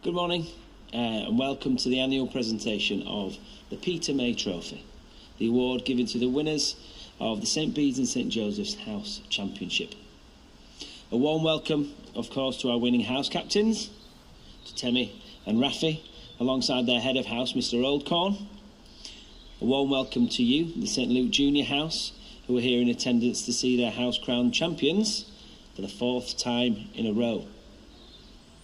Good morning and welcome to the annual presentation of the Peter May Trophy, the award given to the winners of the St Bede's and St Joseph's House Championship. A warm welcome, of course, to our winning house captains, to Temi and Rafi, alongside their head of house, Mr Oldcorn. A warm welcome to you, the St Luke Junior House, who are here in attendance to see their house crowned champions for the 4th time in a row.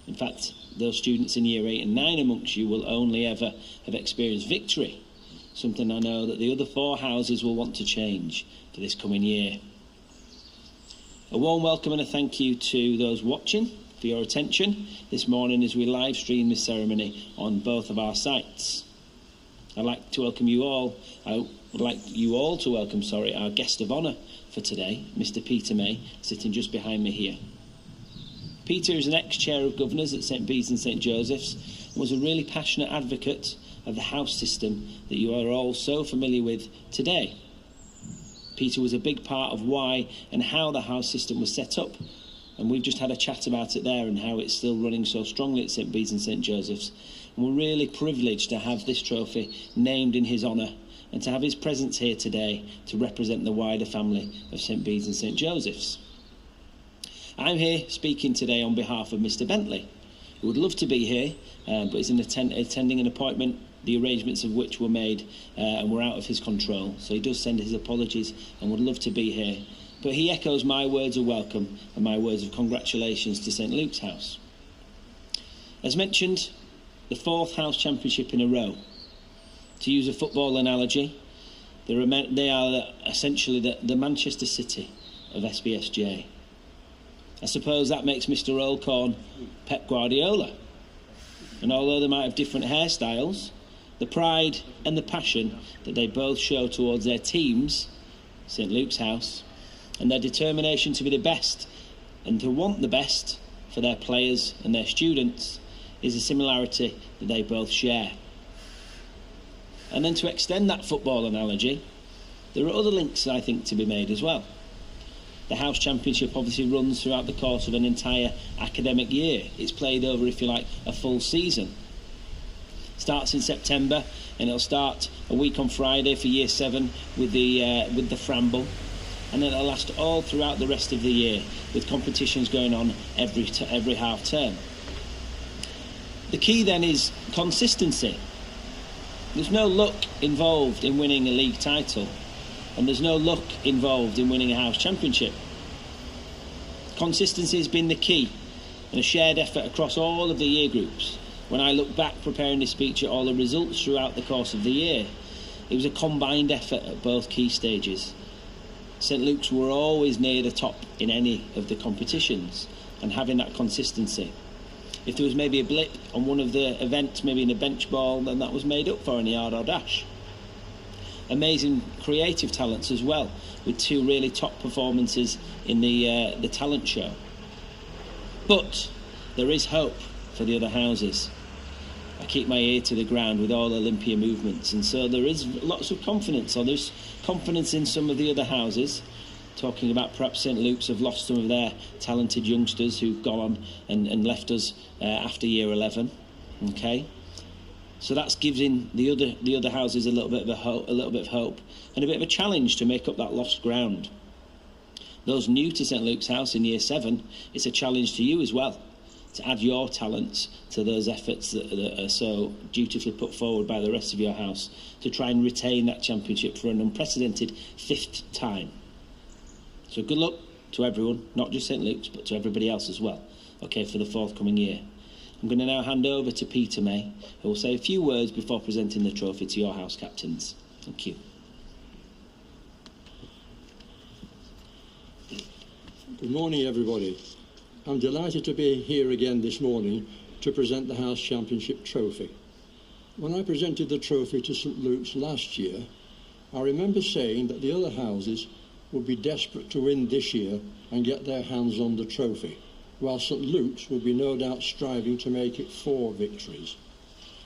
In fact, those students in Year 8 and 9 amongst you will only ever have experienced victory, something I know that the other 4 houses will want to change for this coming year. A warm welcome and a thank you to those watching for your attention this morning as we live stream this ceremony on both of our sites. I'd like to welcome you all. I would like you all to welcome, our guest of honour for today, Mr Peter May, sitting just behind me here. Peter is an ex-chair of governors at St Bede's and St Joseph's and was a really passionate advocate of the house system that you are all so familiar with today. Peter was a big part of why and how the house system was set up, and we've just had a chat about it there and how it's still running so strongly at St Bede's and St Joseph's. And we're really privileged to have this trophy named in his honour and to have his presence here today to represent the wider family of St Bede's and St Joseph's. I'm here speaking today on behalf of Mr Bentley, who would love to be here, but is attending an appointment, the arrangements of which were made and were out of his control. So he does send his apologies and would love to be here. But he echoes my words of welcome and my words of congratulations to St Luke's House. As mentioned, the 4th House Championship in a row. To use a football analogy, they are essentially the Manchester City of SBSJ. I suppose that makes Mr Oldcorn Pep Guardiola. And although they might have different hairstyles, the pride and the passion that they both show towards their teams, St Luke's House, and their determination to be the best and to want the best for their players and their students is a similarity that they both share. And then to extend that football analogy, there are other links, I think, to be made as well. The House Championship obviously runs throughout the course of an entire academic year. It's played over, if you like, a full season. Starts in September and it'll start a week on Friday for Year 7 with the Framble, and then it'll last all throughout the rest of the year with competitions going on every half term. The key then is consistency. There's no luck involved in winning a league title, and there's no luck involved in winning a house championship. Consistency has been the key and a shared effort across all of the year groups. When I look back preparing this speech at all the results throughout the course of the year, it was a combined effort at both key stages. St Luke's were always near the top in any of the competitions, and having that consistency. If there was maybe a blip on one of the events, maybe in a bench ball, then that was made up for in the yard or dash. Amazing creative talents as well, with 2 really top performances in the talent show. But there is hope for the other houses. I keep my ear to the ground with all Olympia movements, and so there is lots of confidence, or there's confidence in some of the other houses, talking about perhaps St Luke's have lost some of their talented youngsters who've gone on and left us after Year 11. Okay. So that's giving the other houses a little bit of hope and a bit of a challenge to make up that lost ground. Those new to St Luke's House in Year 7, it's a challenge to you as well, to add your talents to those efforts that are so dutifully put forward by the rest of your house to try and retain that championship for an unprecedented 5th time. So good luck to everyone, not just St Luke's, but to everybody else as well, okay, for the forthcoming year. I'm going to now hand over to Peter May, who will say a few words before presenting the trophy to your house captains. Thank you. Good morning, everybody. I'm delighted to be here again this morning to present the House Championship trophy. When I presented the trophy to St Luke's last year, I remember saying that the other houses would be desperate to win this year and get their hands on the trophy, while St Luke's will be no doubt striving to make it 4 victories.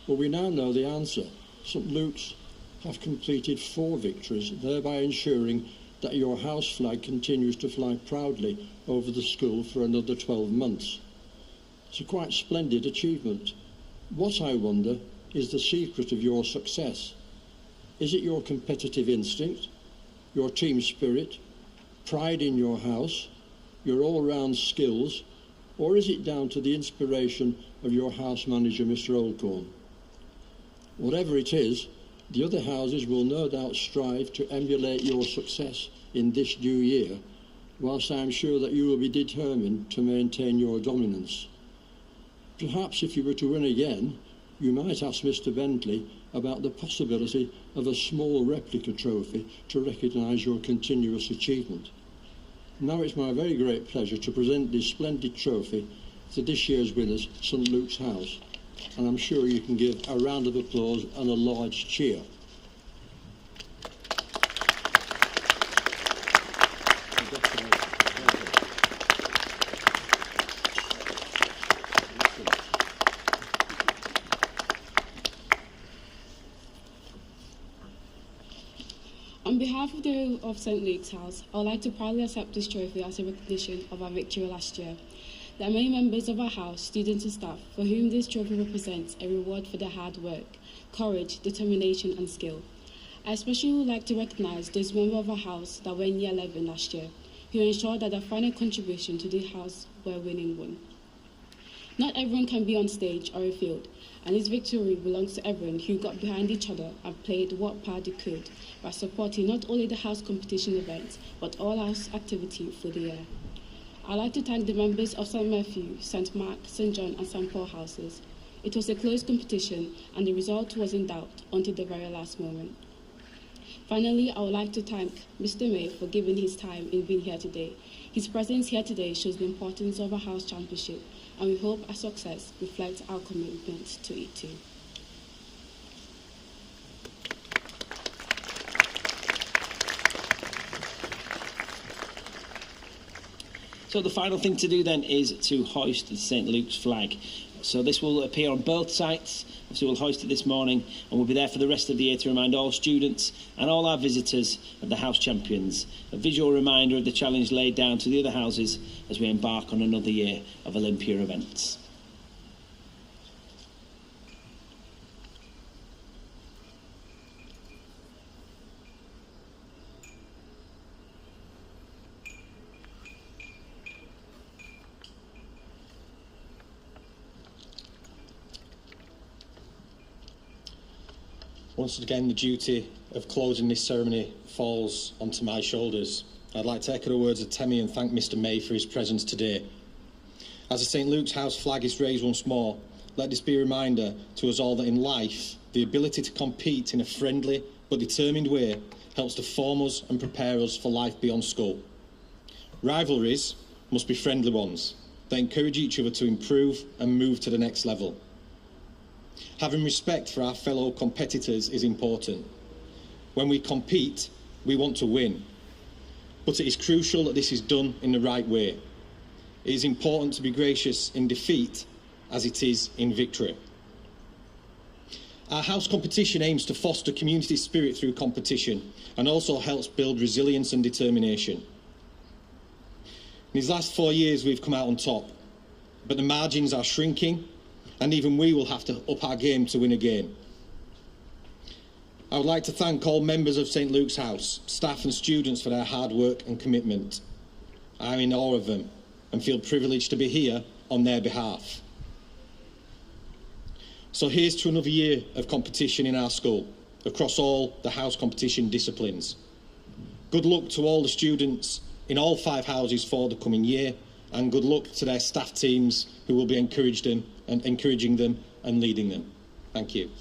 But we now know the answer. St Luke's have completed 4 victories, thereby ensuring that your house flag continues to fly proudly over the school for another 12 months. It's a quite splendid achievement, What, I wonder, is the secret of your success? Is it your competitive instinct, your team spirit, pride in your house, your all-round skills, or is it down to the inspiration of your house manager, Mr. Oldcorn? Whatever it is, the other houses will no doubt strive to emulate your success in this new year, whilst I am sure that you will be determined to maintain your dominance. Perhaps if you were to win again, you might ask Mr. Bentley about the possibility of a small replica trophy to recognise your continuous achievement. Now it's my very great pleasure to present this splendid trophy to this year's winners, St. Luke's House, and I'm sure you can give a round of applause and a large cheer. On behalf of the whole of St. Luke's House, I would like to proudly accept this trophy as a recognition of our victory last year. There are many members of our house, students and staff, for whom this trophy represents a reward for their hard work, courage, determination and skill. I especially would like to recognise those members of our house that were in Year 11 last year, who ensured that their final contribution to the house were winning one. Not everyone can be on stage or a field, and this victory belongs to everyone who got behind each other and played what part they could by supporting not only the house competition events, but all house activity for the year. I'd like to thank the members of St. Matthew, St. Mark, St. John and St. Paul houses. It was a close competition and the result was in doubt until the very last moment. Finally, I would like to thank Mr. May for giving his time in being here today. His presence here today shows the importance of our house championship, and we hope our success reflects our commitment to it too. So the final thing to do then is to hoist the St. Luke's flag. So this will appear on both sites. So we'll hoist it this morning and we'll be there for the rest of the year to remind all students and all our visitors of the house champions. A visual reminder of the challenge laid down to the other houses as we embark on another year of Olympia events. Once again, the duty of closing this ceremony falls onto my shoulders. I'd like to echo the words of Temi and thank Mr. May for his presence today. As the St. Luke's House flag is raised once more, let this be a reminder to us all that in life, the ability to compete in a friendly but determined way helps to form us and prepare us for life beyond school. Rivalries must be friendly ones. They encourage each other to improve and move to the next level. Having respect for our fellow competitors is important. When we compete, we want to win. But it is crucial that this is done in the right way. It is important to be gracious in defeat as it is in victory. Our house competition aims to foster community spirit through competition and also helps build resilience and determination. In these last 4 years, we've come out on top, but the margins are shrinking, and even we will have to up our game to win again. I would like to thank all members of St. Luke's House, staff and students for their hard work and commitment. I'm in awe of them and feel privileged to be here on their behalf. So here's to another year of competition in our school, across all the house competition disciplines. Good luck to all the students in all 5 houses for the coming year, and good luck to their staff teams who will be encouraging them and leading them. Thank you.